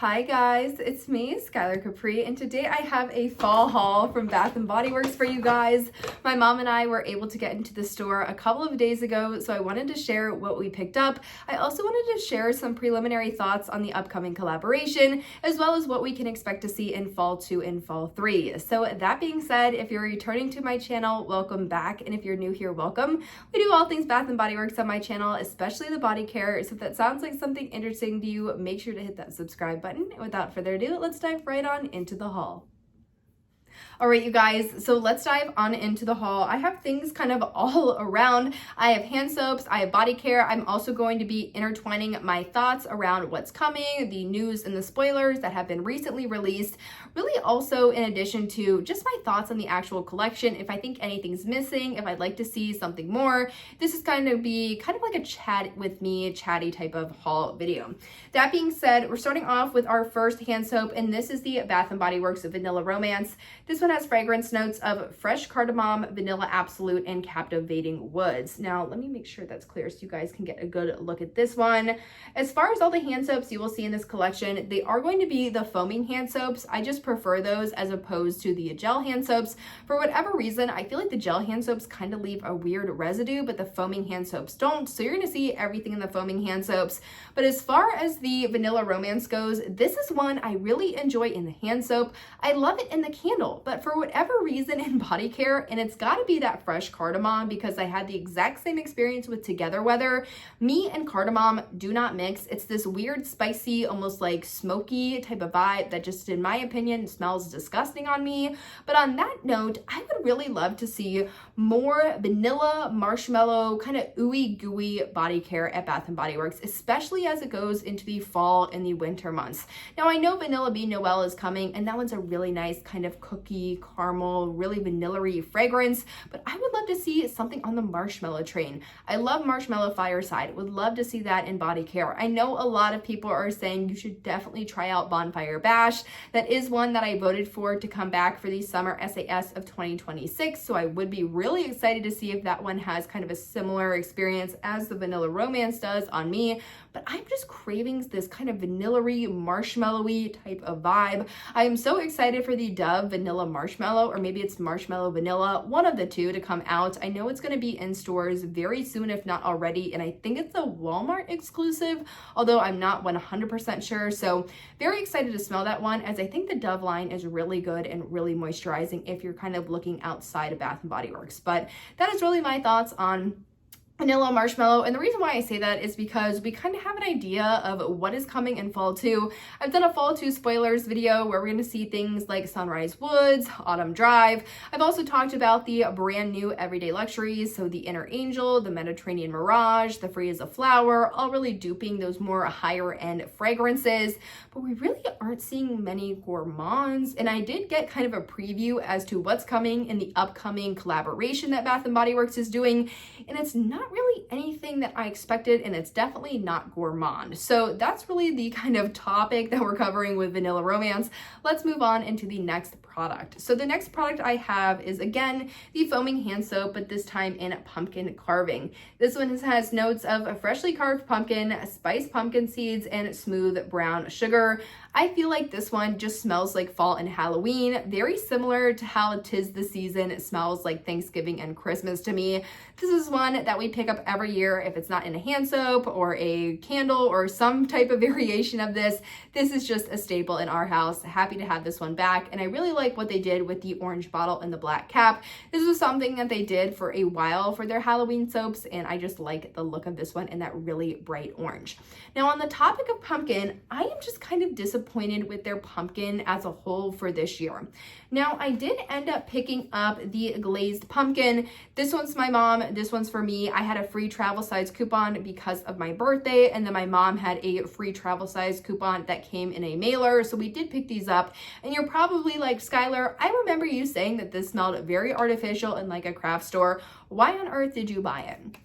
Hi guys, it's me, Skylar Capri, and today I have a fall haul from Bath & Body Works for you guys. My mom and I were able to get into the store a couple of days ago, so I wanted to share what we picked up. I also wanted to share some preliminary thoughts on the upcoming collaboration, as well as what we can expect to see in Fall 2 and Fall 3. So that being said, if you're returning to my channel, welcome back, and if you're new here, welcome. We do all things Bath & Body Works on my channel, especially the body care, so if that sounds like something interesting to you, make sure to hit that subscribe button. And without further ado, let's dive right on into the haul. All right, you guys, so let's dive on into the haul. I have things kind of all around. I have hand soaps, I have body care. I'm also going to be intertwining my thoughts around what's coming, the news and the spoilers that have been recently released. Really also in addition to just my thoughts on the actual collection, if I think anything's missing, if I'd like to see something more. This is going to be kind of like a chat with me, chatty type of haul video. That being said, we're starting off with our first hand soap, and this is the Bath & Body Works Vanilla Romance. This one has fragrance notes of fresh cardamom, vanilla absolute, and captivating woods. Now, let me make sure that's clear so you guys can get a good look at this one. As far as all the hand soaps you will see in this collection, they are going to be the foaming hand soaps. I just prefer those as opposed to the gel hand soaps. For whatever reason, I feel like the gel hand soaps kind of leave a weird residue, but the foaming hand soaps don't. So you're going to see everything in the foaming hand soaps. But as far as the Vanilla Romance goes, this is one I really enjoy in the hand soap. I love it in the candle, but for whatever reason in body care, and it's got to be that fresh cardamom because I had the exact same experience with Together Weather. Me and cardamom do not mix. It's this weird, spicy, almost like smoky type of vibe that just, in my opinion, smells disgusting on me. But on that note, I would really love to see more vanilla, marshmallow, kind of ooey gooey body care at Bath & Body Works, especially as it goes into the fall and the winter months. Now, I know Vanilla Bean Noel is coming, and that one's a really nice kind of cookie, caramel, really vanilla-y fragrance, but I would love to see something on the marshmallow train. I love Marshmallow Fireside. Would love to see that in body care. I know a lot of people are saying you should definitely try out Bonfire Bash. That is one that I voted for to come back for the summer SAS of 2026, so I would be really excited to see if that one has kind of a similar experience as the Vanilla Romance does on me. But I'm just craving this kind of vanilla-y, marshmallowy type of vibe. I am so excited for the Dove Vanilla Marshmallow, or maybe it's Marshmallow Vanilla, one of the two to come out. I know it's going to be in stores very soon, if not already, and I think it's a Walmart exclusive, although I'm not 100% sure. So very excited to smell that one, as I think the Dove line is really good and really moisturizing if you're kind of looking outside of Bath & Body Works. But that is really my thoughts on Vanilla Marshmallow, and the reason why I say that is because we kind of have an idea of what is coming in Fall 2. I've done a Fall 2 spoilers video where we're going to see things like Sunrise Woods, Autumn Drive. I've also talked about the brand new everyday luxuries, so the Inner Angel, the Mediterranean Mirage, the Free as a Flower, all really duping those more higher end fragrances, but we really aren't seeing many gourmands, and I did get kind of a preview as to what's coming in the upcoming collaboration that Bath & Body Works is doing, and it's not really anything that I expected, and it's definitely not gourmand. So that's really the kind of topic that we're covering with Vanilla Romance. Let's move on into the next product. So the next product I have is, again, the foaming hand soap, but this time in pumpkin carving. This one has notes of a freshly carved pumpkin, spiced pumpkin seeds, and smooth brown sugar. I feel like this one just smells like fall and Halloween, very similar to how 'Tis the Season it smells like Thanksgiving and Christmas to me. This is one that we pick up every year if it's not in a hand soap or a candle or some type of variation of this. This is just a staple in our house. Happy to have this one back, and I really like what they did with the orange bottle and the black cap. This was something that they did for a while for their Halloween soaps, and I just like the look of this one in that really bright orange. Now, on the topic of pumpkin, I am just kind of disappointed with their pumpkin as a whole for this year. Now, I did end up picking up the glazed pumpkin. This one's my mom, this one's for me. I had a free travel size coupon because of my birthday, and then my mom had a free travel size coupon that came in a mailer, so we did pick these up. And you're probably like, Skylar, I remember you saying that this smelled very artificial and like a craft store. Why on earth did you buy it?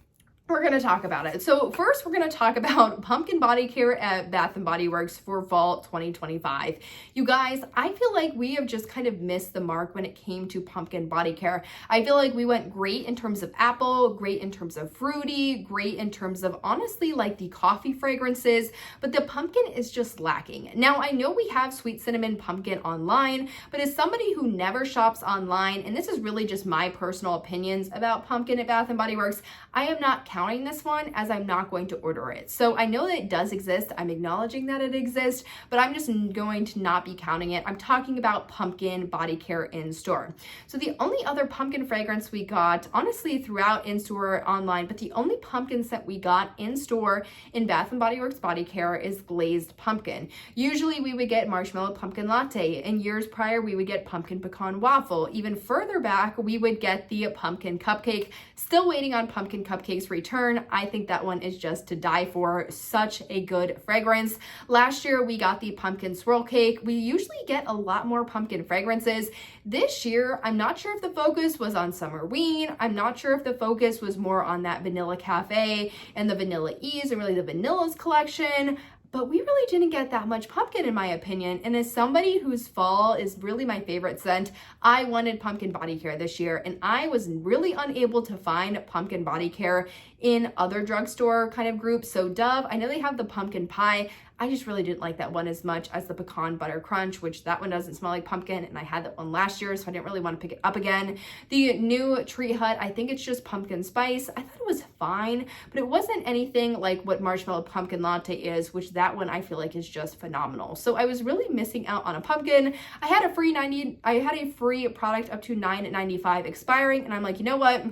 we're going to talk about it. So first, we're going to talk about pumpkin body care at Bath & Body Works for fall 2025. You guys, I feel like we have just kind of missed the mark when it came to pumpkin body care. I feel like we went great in terms of apple, great in terms of fruity, great in terms of honestly like the coffee fragrances, but the pumpkin is just lacking. Now, I know we have sweet cinnamon pumpkin online, but as somebody who never shops online, and this is really just my personal opinions about pumpkin at Bath & Body Works, I am not counting this one as I'm not going to order it. So I know that it does exist. I'm acknowledging that it exists, but I'm just going to not be counting it. I'm talking about pumpkin body care in store. So the only other pumpkin fragrance we got, honestly, throughout in store online, but the only pumpkin scent we got in store in Bath & Body Works body care is glazed pumpkin. Usually we would get marshmallow pumpkin latte. In years prior, we would get pumpkin pecan waffle. Even further back, we would get the pumpkin cupcake. Still waiting on pumpkin cupcakes return. I think that one is just to die for. Such a good fragrance. Last year, we got the pumpkin swirl cake. We usually get a lot more pumpkin fragrances. This year, I'm not sure if the focus was on Summerween. I'm not sure if the focus was more on that Vanilla Cafe and the Vanilla Ease and really the Vanillas collection. But we really didn't get that much pumpkin in my opinion. And as somebody whose fall is really my favorite scent, I wanted pumpkin body care this year. And I was really unable to find pumpkin body care in other drugstore kind of groups. So Dove, I know they have the pumpkin pie. I just really didn't like that one as much as the pecan butter crunch, which that one doesn't smell like pumpkin. And I had that one last year, so I didn't really want to pick it up again. The new Tree Hut, I think it's just pumpkin spice. I thought it was fine, but it wasn't anything like what marshmallow pumpkin latte is, which that one I feel like is just phenomenal. So I was really missing out on a pumpkin. I had a free product up to $9.95 expiring, and I'm like, you know what?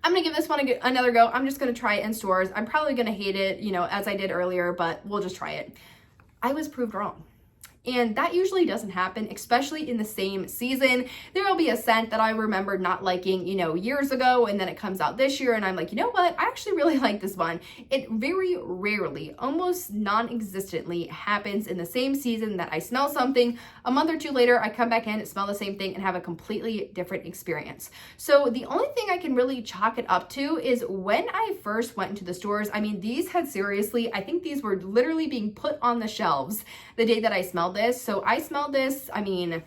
I'm going to give this one another go. I'm just going to try it in stores. I'm probably going to hate it, you know, as I did earlier, but we'll just try it. I was proved wrong. And that usually doesn't happen, especially in the same season. There will be a scent that I remember not liking, you know, years ago, and then it comes out this year, and I'm like, you know what? I actually really like this one. It very rarely, almost non-existently happens in the same season that I smell something. A month or two later, I come back in, smell the same thing, and have a completely different experience. So the only thing I can really chalk it up to is when I first went into the stores, I mean, these had seriously, I think these were literally being put on the shelves the day that I smelled this. So I smelled this, I mean,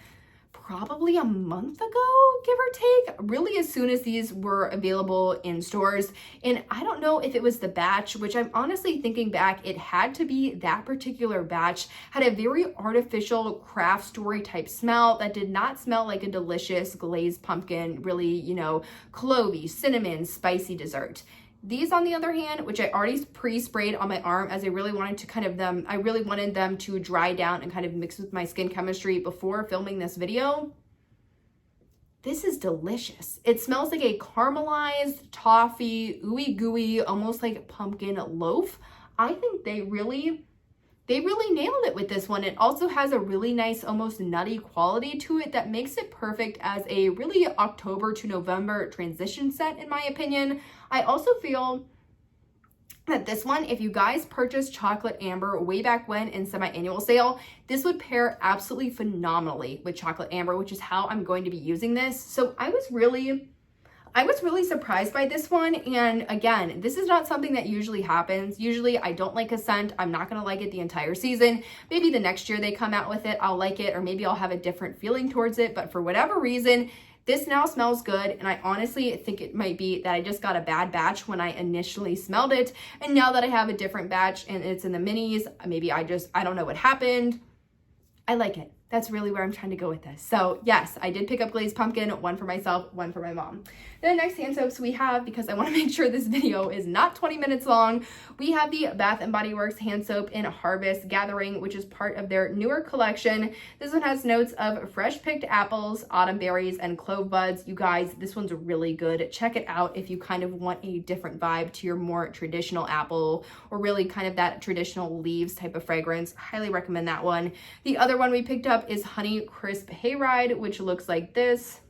probably a month ago, give or take, really as soon as these were available in stores. And I don't know if it was the batch, which I'm honestly thinking back, it had to be that particular batch, had a very artificial craft story type smell that did not smell like a delicious glazed pumpkin, really, you know, clovey, cinnamon, spicy dessert. These, on the other hand, which I already pre-sprayed on my arm as I really wanted to I really wanted them to dry down and kind of mix with my skin chemistry before filming this video. This is delicious. It smells like a caramelized toffee, ooey gooey, almost like pumpkin loaf. I think they really nailed it with this one. It also has a really nice, almost nutty quality to it that makes it perfect as a really October to November transition scent, in my opinion. I also feel that this one, if you guys purchased Chocolate Amber way back when in semi-annual sale, this would pair absolutely phenomenally with Chocolate Amber, which is how I'm going to be using this. So I was really surprised by this one. And again, this is not something that usually happens. Usually I don't like a scent. I'm not going to like it the entire season. Maybe the next year they come out with it, I'll like it, or maybe I'll have a different feeling towards it. But for whatever reason, this now smells good. And I honestly think it might be that I just got a bad batch when I initially smelled it. And now that I have a different batch and it's in the minis, maybe I don't know what happened. I like it. That's really where I'm trying to go with this. So yes, I did pick up glazed pumpkin, one for myself, one for my mom. The next hand soaps we have, because I want to make sure this video is not 20 minutes long, we have the Bath & Body Works hand soap in Harvest Gathering, which is part of their newer collection. This one has notes of fresh picked apples, autumn berries, and clove buds. You guys, this one's really good. Check it out if you kind of want a different vibe to your more traditional apple, or really kind of that traditional leaves type of fragrance. Highly recommend that one. The other one we picked up is Honey Crisp Hayride, which looks like this.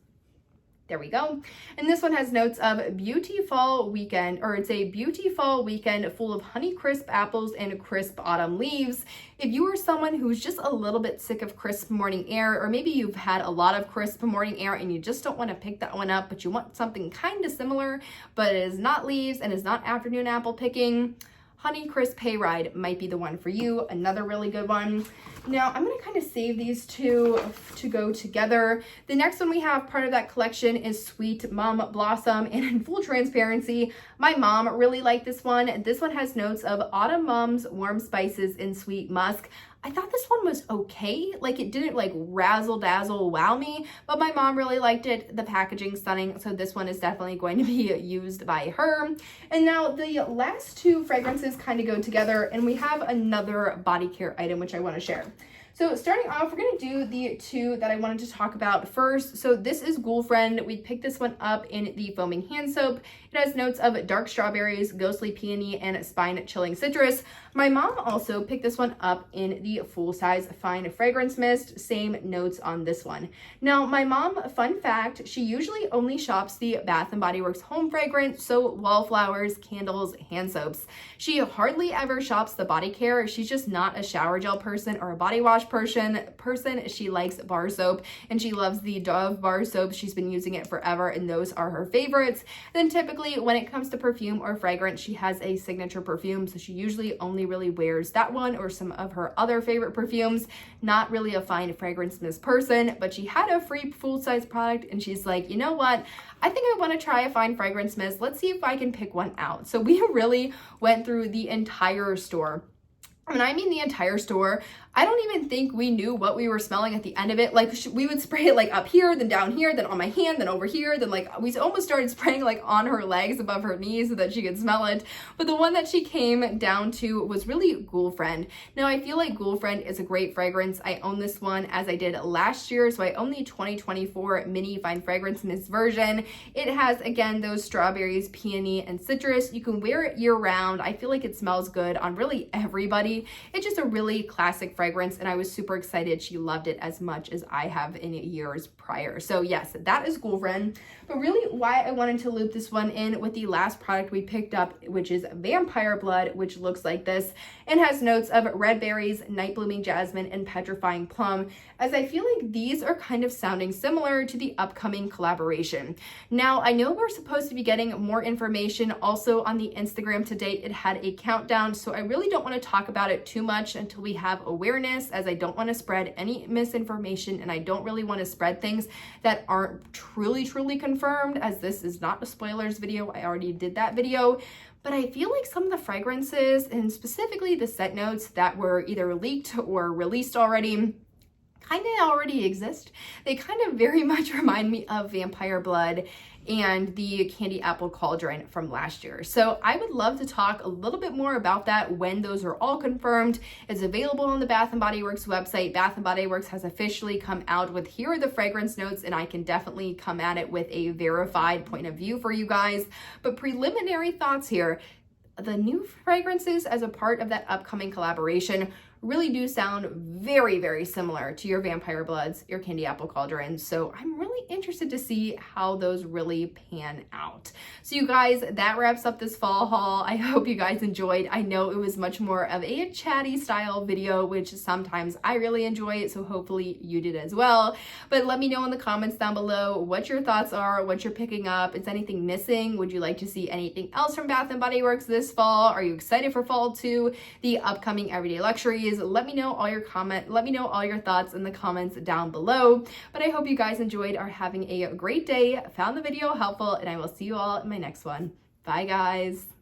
There we go. And this one has notes of beauty fall weekend, or it's a beauty fall weekend full of honey crisp apples and crisp autumn leaves. If you are someone who's just a little bit sick of crisp morning air, or maybe you've had a lot of crisp morning air and you just don't want to pick that one up, but you want something kind of similar, but it is not leaves and is not afternoon apple picking, Honey Crisp Hayride might be the one for you. Another really good one. Now, I'm going to kind of save these two to go together. The next one we have, part of that collection, is Sweet Mum Blossom. And in full transparency, my mom really liked this one. This one has notes of Autumn Mums, Warm Spices, and Sweet Musk. I thought this one was okay. Like, it didn't like razzle dazzle wow me, but my mom really liked it. The packaging stunning, so this one is definitely going to be used by her. And now the last two fragrances kind of go together, and we have another body care item which I want to share. So starting off, we're going to do the two that I wanted to talk about first. So this is Girlfriend. We picked this one up in the foaming hand soap. It has notes of dark strawberries, ghostly peony, and spine chilling citrus. My mom also picked this one up in the full size fine fragrance mist. Same notes on this one. Now, my mom, fun fact, she usually only shops the Bath & Body Works home fragrance, so wallflowers, candles, hand soaps. She hardly ever shops the body care. She's just not a shower gel person or a body wash person. She likes bar soap, and she loves the Dove bar soap. She's been using it forever, and those are her favorites. Then typically when it comes to perfume or fragrance, she has a signature perfume, so she usually only really wears that one or some of her other favorite perfumes. Not really a fine fragrance mist person, but she had a free full-size product, and she's like, you know what? I think I want to try a fine fragrance mist. Let's see if I can pick one out. So we really went through the entire store. When I mean the entire store, I don't even think we knew what we were smelling at the end of it. Like, we would spray it like up here, then down here, then on my hand, then over here, then like we almost started spraying like on her legs above her knees so that she could smell it. But the one that she came down to was really Girlfriend. Now, I feel like Girlfriend is a great fragrance. I own this one as I did last year, so I own the 2024 mini fine fragrance mist version. It has, again, those strawberries, peony, and citrus. You can wear it year round. I feel like it smells good on really everybody. It's just a really classic fragrance, and I was super excited she loved it as much as I have in years prior. So yes, that is Girlfriend. But really why I wanted to loop this one in with the last product we picked up, which is Vampire Blood, which looks like this and has notes of red berries, night blooming jasmine, and petrifying plum, as I feel like these are kind of sounding similar to the upcoming collaboration. Now, I know we're supposed to be getting more information also on the Instagram today. It had a countdown, so I really don't want to talk about it too much until we have awareness, as I don't want to spread any misinformation, and I don't really want to spread things that aren't truly confirmed, as this is not a spoilers video. I already did that video. But I feel like some of the fragrances, and specifically the scent notes that were either leaked or released already, kind of already exist. They kind of very much remind me of Vampire Blood and the Candy Apple Cauldron from last year. So I would love to talk a little bit more about that when those are all confirmed. It's available on the Bath & Body Works website. Bath & Body Works has officially come out with, here are the fragrance notes, and I can definitely come at it with a verified point of view for you guys. But preliminary thoughts here, the new fragrances as a part of that upcoming collaboration really do sound very similar to your Vampire Bloods, your Candy Apple Cauldrons. So I'm really interested to see how those really pan out. So you guys, that wraps up this fall haul. I hope you guys enjoyed. I know it was much more of a chatty style video, which sometimes I really enjoy it, so hopefully you did as well. But let me know in the comments down below what your thoughts are, what you're picking up. Is anything missing? Would you like to see anything else from Bath & Body Works this fall? Are you excited for fall 2, the upcoming Everyday Luxuries? Let me know all your thoughts in the comments down below. But I hope you guys enjoyed, are having a great day, found the video helpful, and I will see you all in my next one. Bye guys.